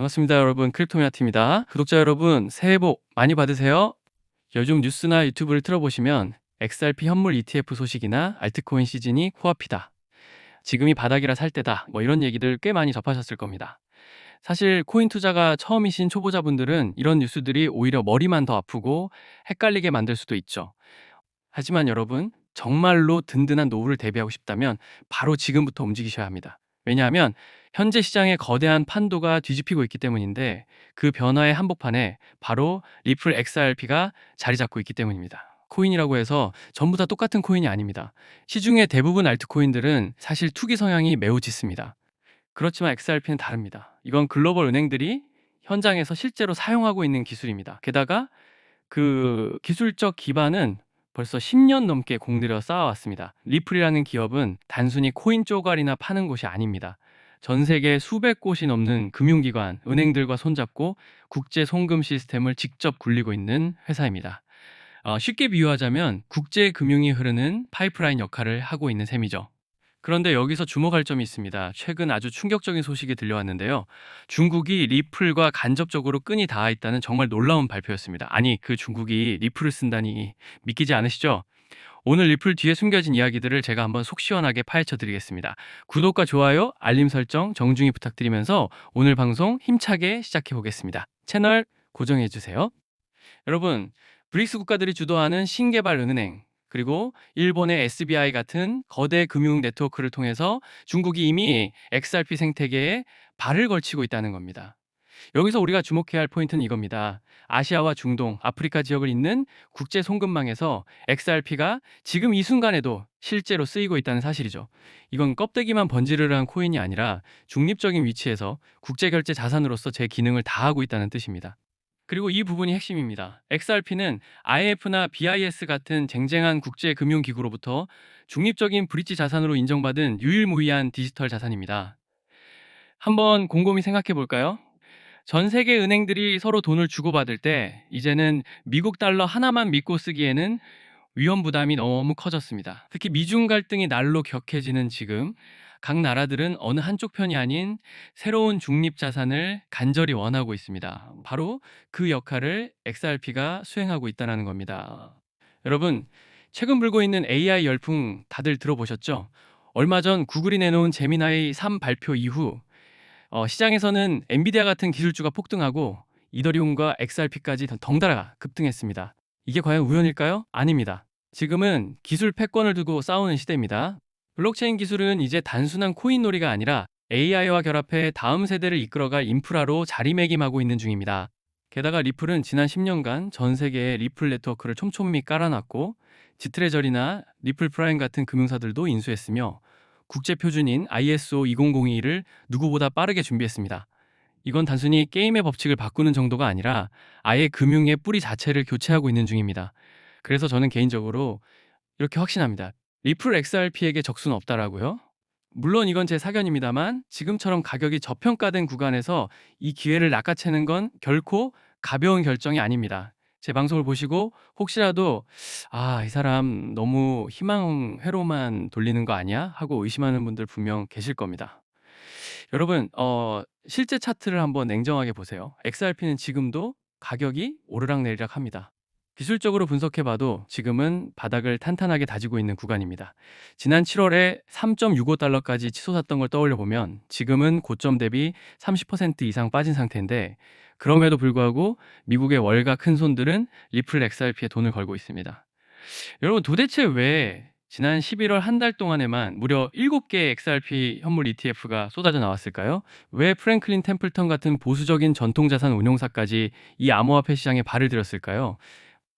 반갑습니다, 여러분. 크립토미아티입니다. 구독자 여러분, 새해 복 많이 받으세요. 요즘 뉴스나 유튜브를 틀어보시면 XRP 현물 ETF 소식이나 알트코인 시즌이 코앞이다, 지금이 바닥이라 살 때다, 뭐 이런 얘기들 꽤 많이 접하셨을 겁니다. 사실 코인 투자가 처음이신 초보자분들은 이런 뉴스들이 오히려 머리만 더 아프고 헷갈리게 만들 수도 있죠. 하지만 여러분, 정말로 든든한 노후를 대비하고 싶다면 바로 지금부터 움직이셔야 합니다. 왜냐하면 현재 시장의 거대한 판도가 뒤집히고 있기 때문인데, 그 변화의 한복판에 바로 리플 XRP가 자리 잡고 있기 때문입니다. 코인이라고 해서 전부 다 똑같은 코인이 아닙니다. 시중의 대부분 알트코인들은 사실 투기 성향이 매우 짙습니다. 그렇지만 XRP는 다릅니다. 이건 글로벌 은행들이 현장에서 실제로 사용하고 있는 기술입니다. 게다가 그 기술적 기반은 벌써 10년 넘게 공들여 쌓아왔습니다. 리플이라는 기업은 단순히 코인 쪼가리나 파는 곳이 아닙니다. 전 세계 수백 곳이 넘는 금융기관, 은행들과 손잡고 국제 송금 시스템을 직접 굴리고 있는 회사입니다. 쉽게 비유하자면 국제 금융이 흐르는 파이프라인 역할을 하고 있는 셈이죠. 그런데 여기서 주목할 점이 있습니다. 최근 아주 충격적인 소식이 들려왔는데요. 중국이 리플과 간접적으로 끈이 닿아 있다는 정말 놀라운 발표였습니다. 아니, 그 중국이 리플을 쓴다니 믿기지 않으시죠? 오늘 리플 뒤에 숨겨진 이야기들을 제가 한번 속 시원하게 파헤쳐 드리겠습니다. 구독과 좋아요, 알림 설정 정중히 부탁드리면서 오늘 방송 힘차게 시작해 보겠습니다. 채널 고정해 주세요. 여러분, 브릭스 국가들이 주도하는 신개발 은행, 그리고 일본의 SBI 같은 거대 금융 네트워크를 통해서 중국이 이미 XRP 생태계에 발을 걸치고 있다는 겁니다. 여기서 우리가 주목해야 할 포인트는 이겁니다. 아시아와 중동, 아프리카 지역을 잇는 국제 송금망에서 XRP가 지금 이 순간에도 실제로 쓰이고 있다는 사실이죠. 이건 껍데기만 번지르르한 코인이 아니라 중립적인 위치에서 국제결제 자산으로서 제 기능을 다하고 있다는 뜻입니다. 그리고 이 부분이 핵심입니다. XRP는 IMF나 BIS 같은 쟁쟁한 국제금융기구로부터 중립적인 브릿지 자산으로 인정받은 유일무이한 디지털 자산입니다. 한번 곰곰이 생각해 볼까요? 전 세계 은행들이 서로 돈을 주고받을 때 이제는 미국 달러 하나만 믿고 쓰기에는 위험 부담이 너무 커졌습니다. 특히 미중 갈등이 날로 격해지는 지금, 각 나라들은 어느 한쪽 편이 아닌 새로운 중립 자산을 간절히 원하고 있습니다. 바로 그 역할을 XRP가 수행하고 있다는 겁니다. 여러분, 최근 불고 있는 AI 열풍 다들 들어보셨죠? 얼마 전 구글이 내놓은 제미나이 3 발표 이후 시장에서는 엔비디아 같은 기술주가 폭등하고 이더리움과 XRP까지 덩달아 급등했습니다. 이게 과연 우연일까요? 아닙니다. 지금은 기술 패권을 두고 싸우는 시대입니다. 블록체인 기술은 이제 단순한 코인 놀이가 아니라 AI와 결합해 다음 세대를 이끌어갈 인프라로 자리매김하고 있는 중입니다. 게다가 리플은 지난 10년간 전 세계에 리플 네트워크를 촘촘히 깔아놨고, 지트레저리나 리플 프라임 같은 금융사들도 인수했으며 국제 표준인 ISO 2002를 누구보다 빠르게 준비했습니다. 이건 단순히 게임의 법칙을 바꾸는 정도가 아니라 아예 금융의 뿌리 자체를 교체하고 있는 중입니다. 그래서 저는 개인적으로 이렇게 확신합니다. 리플 XRP에게 적수는 없다라고요? 물론 이건 제 사견입니다만, 지금처럼 가격이 저평가된 구간에서 이 기회를 낚아채는 건 결코 가벼운 결정이 아닙니다. 제 방송을 보시고 혹시라도 이 사람 너무 희망회로만 돌리는 거 아니야? 하고 의심하는 분들 분명 계실 겁니다. 여러분, 실제 차트를 한번 냉정하게 보세요. XRP는 지금도 가격이 오르락내리락 합니다. 기술적으로 분석해봐도 지금은 바닥을 탄탄하게 다지고 있는 구간입니다. 지난 7월에 3.65달러까지 치솟았던 걸 떠올려 보면 지금은 고점 대비 30% 이상 빠진 상태인데, 그럼에도 불구하고 미국의 월가 큰손들은 리플 XRP에 돈을 걸고 있습니다. 여러분, 도대체 왜 지난 11월 한 달 동안에만 무려 7개의 XRP 현물 ETF가 쏟아져 나왔을까요? 왜 프랭클린 템플턴 같은 보수적인 전통자산 운용사까지 이 암호화폐 시장에 발을 들였을까요?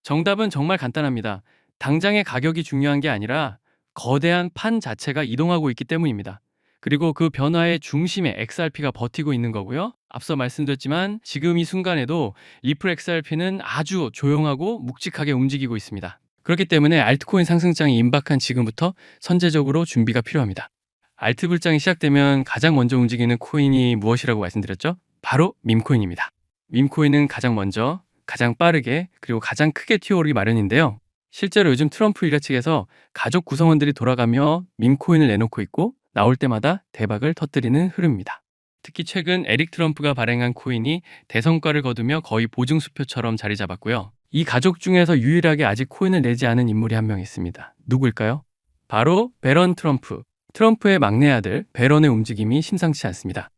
정답은 정말 간단합니다. 당장의 가격이 중요한 게 아니라 거대한 판 자체가 이동하고 있기 때문입니다. 그리고 그 변화의 중심에 XRP가 버티고 있는 거고요. 앞서 말씀드렸지만 지금 이 순간에도 리플 XRP는 아주 조용하고 묵직하게 움직이고 있습니다. 그렇기 때문에 알트코인 상승장이 임박한 지금부터 선제적으로 준비가 필요합니다. 알트 불장이 시작되면 가장 먼저 움직이는 코인이 무엇이라고 말씀드렸죠? 바로 밈코인입니다. 밈코인은 가장 먼저, 가장 빠르게, 그리고 가장 크게 튀어오르기 마련인데요. 실제로 요즘 트럼프 일가 측에서 가족 구성원들이 돌아가며 밈코인을 내놓고 있고, 나올 때마다 대박을 터뜨리는 흐름입니다. 특히 최근 에릭 트럼프가 발행한 코인이 대성과를 거두며 거의 보증수표처럼 자리 잡았고요. 이 가족 중에서 유일하게 아직 코인을 내지 않은 인물이 한 명 있습니다. 누구일까요? 바로 배런 트럼프. 트럼프의 막내 아들 배런의 움직임이 심상치 않습니다.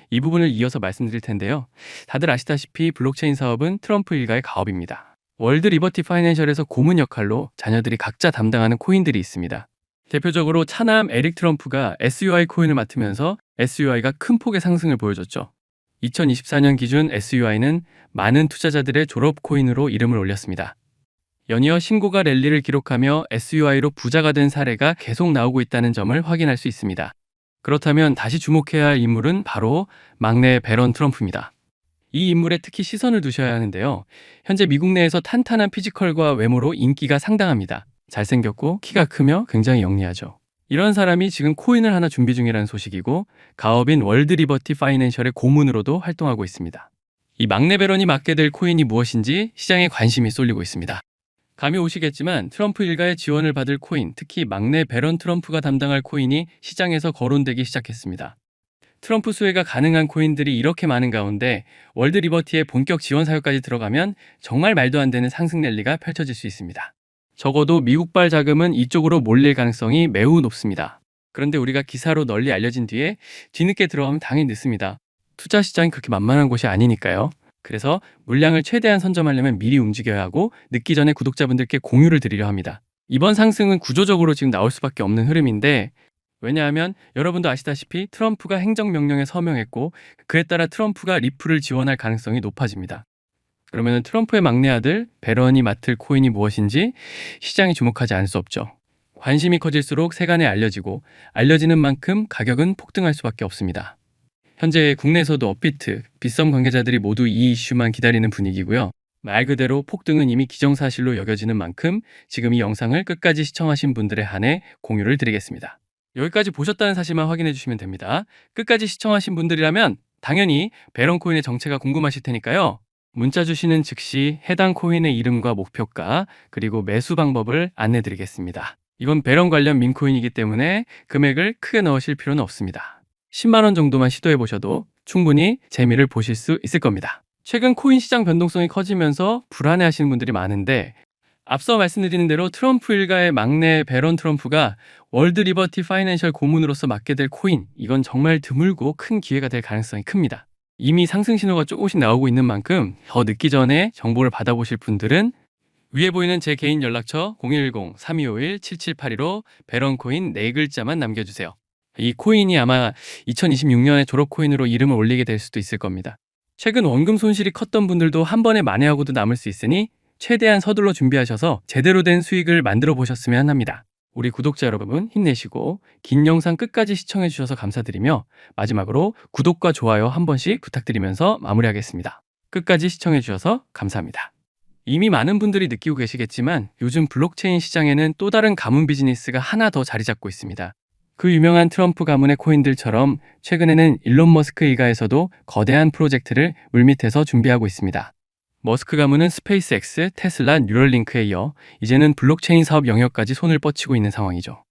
이 부분을 이어서 말씀드릴 텐데요. 다들 아시다시피 블록체인 사업은 트럼프 일가의 가업입니다. 월드 리버티 파이낸셜에서 고문 역할로 자녀들이 각자 담당하는 코인들이 있습니다. 대표적으로 차남 에릭 트럼프가 SUI 코인을 맡으면서 SUI가 큰 폭의 상승을 보여줬죠. 2024년 기준 SUI는 많은 투자자들의 졸업 코인으로 이름을 올렸습니다. 연이어 신고가 랠리를 기록하며 SUI로 부자가 된 사례가 계속 나오고 있다는 점을 확인할 수 있습니다. 그렇다면 다시 주목해야 할 인물은 바로 막내 배런 트럼프입니다. 이 인물에 특히 시선을 두셔야 하는데요. 현재 미국 내에서 탄탄한 피지컬과 외모로 인기가 상당합니다. 잘생겼고 키가 크며 굉장히 영리하죠. 이런 사람이 지금 코인을 하나 준비 중이라는 소식이고 가업인 월드 리버티 파이낸셜의 고문으로도 활동하고 있습니다. 이 막내 배런이 맡게 될 코인이 무엇인지 시장에 관심이 쏠리고 있습니다. 감이 오시겠지만 트럼프 일가의 지원을 받을 코인, 특히 막내 배런 트럼프가 담당할 코인이 시장에서 거론되기 시작했습니다. 트럼프 수혜가 가능한 코인들이 이렇게 많은 가운데 월드 리버티의 본격 지원 사유까지 들어가면 정말 말도 안 되는 상승 랠리가 펼쳐질 수 있습니다. 적어도 미국발 자금은 이쪽으로 몰릴 가능성이 매우 높습니다. 그런데 우리가 기사로 널리 알려진 뒤에 뒤늦게 들어가면 당연히 늦습니다. 투자 시장이 그렇게 만만한 곳이 아니니까요. 그래서 물량을 최대한 선점하려면 미리 움직여야 하고 늦기 전에 구독자분들께 공유를 드리려 합니다. 이번 상승은 구조적으로 지금 나올 수밖에 없는 흐름인데 왜냐하면 여러분도 아시다시피 트럼프가 행정명령에 서명했고 그에 따라 트럼프가 리플을 지원할 가능성이 높아집니다. 그러면 트럼프의 막내 아들 배런이 맡을 코인이 무엇인지 시장이 주목하지 않을 수 없죠. 관심이 커질수록 세간에 알려지고 알려지는 만큼 가격은 폭등할 수밖에 없습니다. 현재 국내에서도 업비트, 빗썸 관계자들이 모두 이 이슈만 기다리는 분위기고요. 말 그대로 폭등은 이미 기정사실로 여겨지는 만큼 지금 이 영상을 끝까지 시청하신 분들에 한해 공유를 드리겠습니다. 여기까지 보셨다는 사실만 확인해 주시면 됩니다. 끝까지 시청하신 분들이라면 당연히 배런 코인의 정체가 궁금하실 테니까요. 문자 주시는 즉시 해당 코인의 이름과 목표가 그리고 매수 방법을 안내 드리겠습니다. 이건 배런 관련 민코인이기 때문에 금액을 크게 넣으실 필요는 없습니다. 10만 원 정도만 시도해 보셔도 충분히 재미를 보실 수 있을 겁니다. 최근 코인 시장 변동성이 커지면서 불안해하시는 분들이 많은데 앞서 말씀드린 대로 트럼프 일가의 막내 배런 트럼프가 월드 리버티 파이낸셜 고문으로서 맡게 될 코인, 이건 정말 드물고 큰 기회가 될 가능성이 큽니다. 이미 상승 신호가 조금씩 나오고 있는 만큼 더 늦기 전에 정보를 받아보실 분들은 위에 보이는 제 개인 연락처 010-3251-7782로 배런 코인 4글자만 남겨주세요. 이 코인이 아마 2026년에 졸업 코인으로 이름을 올리게 될 수도 있을 겁니다. 최근 원금 손실이 컸던 분들도 한 번에 만회하고도 남을 수 있으니 최대한 서둘러 준비하셔서 제대로 된 수익을 만들어 보셨으면 합니다. 우리 구독자 여러분 힘내시고 긴 영상 끝까지 시청해 주셔서 감사드리며 마지막으로 구독과 좋아요 한 번씩 부탁드리면서 마무리하겠습니다. 끝까지 시청해 주셔서 감사합니다. 이미 많은 분들이 느끼고 계시겠지만 요즘 블록체인 시장에는 또 다른 가문 비즈니스가 하나 더 자리 잡고 있습니다. 그 유명한 트럼프 가문의 코인들처럼 최근에는 일론 머스크 일가에서도 거대한 프로젝트를 물밑에서 준비하고 있습니다. 머스크 가문은 스페이스X, 테슬라, 뉴럴링크에 이어 이제는 블록체인 사업 영역까지 손을 뻗치고 있는 상황이죠.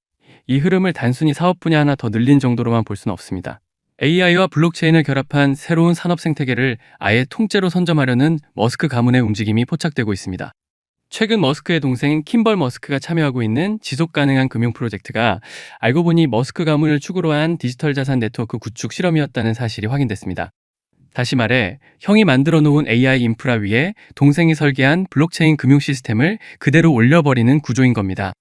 이 흐름을 단순히 사업 분야 하나 더 늘린 정도로만 볼 수는 없습니다. AI와 블록체인을 결합한 새로운 산업 생태계를 아예 통째로 선점하려는 머스크 가문의 움직임이 포착되고 있습니다. 최근 머스크의 동생 킴벌 머스크가 참여하고 있는 지속가능한 금융 프로젝트가 알고 보니 머스크 가문을 축으로 한 디지털 자산 네트워크 구축 실험이었다는 사실이 확인됐습니다. 다시 말해 형이 만들어 놓은 AI 인프라 위에 동생이 설계한 블록체인 금융 시스템을 그대로 올려버리는 구조인 겁니다.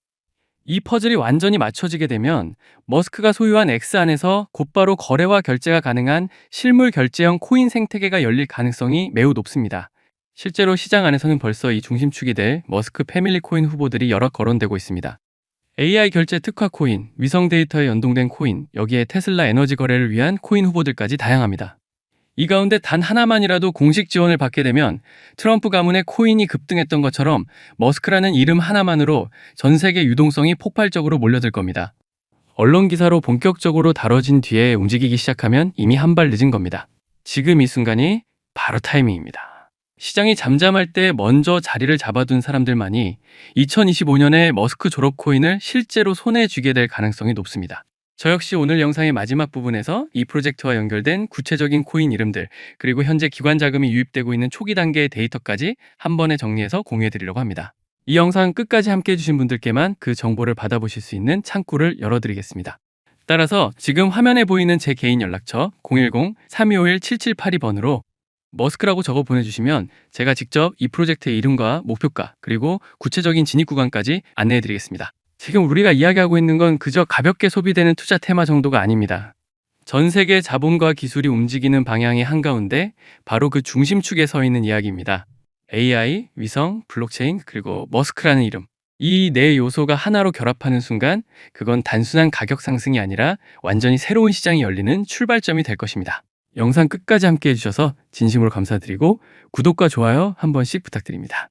이 퍼즐이 완전히 맞춰지게 되면 머스크가 소유한 X 안에서 곧바로 거래와 결제가 가능한 실물 결제형 코인 생태계가 열릴 가능성이 매우 높습니다. 실제로 시장 안에서는 벌써 이 중심축이 될 머스크 패밀리 코인 후보들이 여러 거론되고 있습니다. AI 결제 특화 코인, 위성 데이터에 연동된 코인, 여기에 테슬라 에너지 거래를 위한 코인 후보들까지 다양합니다. 이 가운데 단 하나만이라도 공식 지원을 받게 되면 트럼프 가문의 코인이 급등했던 것처럼 머스크라는 이름 하나만으로 전 세계 유동성이 폭발적으로 몰려들 겁니다. 언론 기사로 본격적으로 다뤄진 뒤에 움직이기 시작하면 이미 한 발 늦은 겁니다. 지금 이 순간이 바로 타이밍입니다. 시장이 잠잠할 때 먼저 자리를 잡아둔 사람들만이 2025년에 머스크 졸업 코인을 실제로 손에 쥐게 될 가능성이 높습니다. 저 역시 오늘 영상의 마지막 부분에서 이 프로젝트와 연결된 구체적인 코인 이름들, 그리고 현재 기관 자금이 유입되고 있는 초기 단계의 데이터까지 한 번에 정리해서 공유해 드리려고 합니다. 이 영상 끝까지 함께 해주신 분들께만 그 정보를 받아보실 수 있는 창구를 열어드리겠습니다. 따라서 지금 화면에 보이는 제 개인 연락처 010-3251-7782번으로 머스크라고 적어 보내주시면 제가 직접 이 프로젝트의 이름과 목표가, 그리고 구체적인 진입 구간까지 안내해 드리겠습니다. 지금 우리가 이야기하고 있는 건 그저 가볍게 소비되는 투자 테마 정도가 아닙니다. 전 세계 자본과 기술이 움직이는 방향의 한가운데 바로 그 중심축에 서 있는 이야기입니다. AI, 위성, 블록체인, 그리고 머스크라는 이름. 이 네 요소가 하나로 결합하는 순간 그건 단순한 가격 상승이 아니라 완전히 새로운 시장이 열리는 출발점이 될 것입니다. 영상 끝까지 함께 해주셔서 진심으로 감사드리고 구독과 좋아요 한 번씩 부탁드립니다.